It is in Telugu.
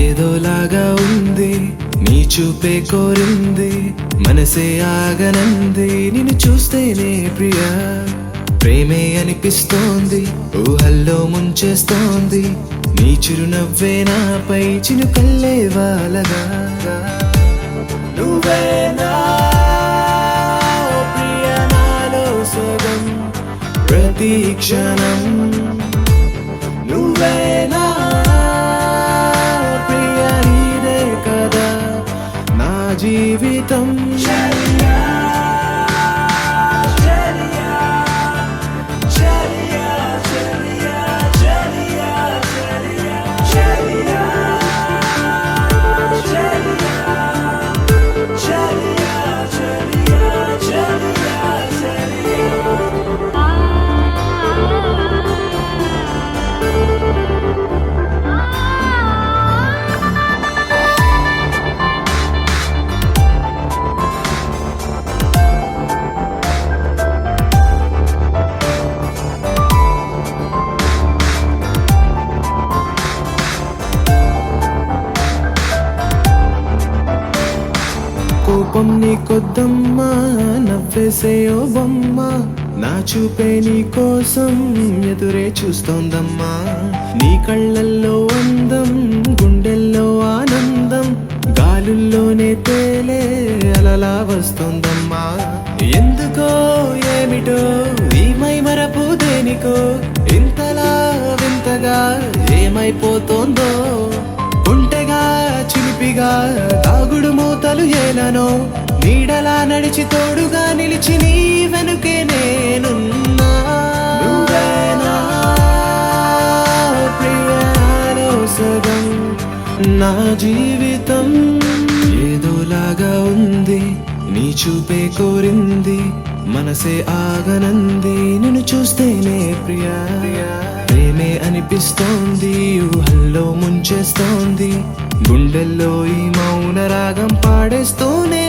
ఏదోలాగా ఉంది నీ చూపే కోరింది, మనసే ఆగనంది నిన్ను చూస్తేనే ప్రియా. ప్రేమే అనిపిస్తోంది, ఊహల్లో ముంచేస్తోంది, నీ చిరునవ్వే నాపై చినుకల్లే వాలగా. నువ్వేనా ఓ ప్రియా నాలో సగం, ప్రతి క్షణం నువ్వేనా జీవితం. కోపం నీ కొద్దమ్మా, నవ్వేసే ఓ బొమ్మ, నా చూపే నీ కోసం ఎదురే చూస్తోందమ్మా. నీ కళ్ళల్లో అందం, గుండెల్లో ఆనందం, గాలుల్లోనే తేలే అలలా వస్తోందమ్మా. ఎందుకో ఏమిటో ఈ మైమరపు దేనికో, ఇంతలా వింతగా ఏమైపోతోందో. ఒంటెగా చిలిపిగా తాగుడు మూతలు ఏలనో, నీడలా నడిచి తోడుగా నిలిచి నీ వెనుకే నేనున్నా. నువ్వేనా ప్రియాలో సగం, నా జీవితం. ఏదోలాగా ఉంది నీ చూపే కోరింది, మనసే ఆగనంది నిన్ను చూస్తేనే ప్రియా. ప్రేమే అనిపిస్తోంది, ఊహల్లో ముంచేస్తోంది, గుండెల్లో ఈ మౌన రాగం పాడేస్తూనే.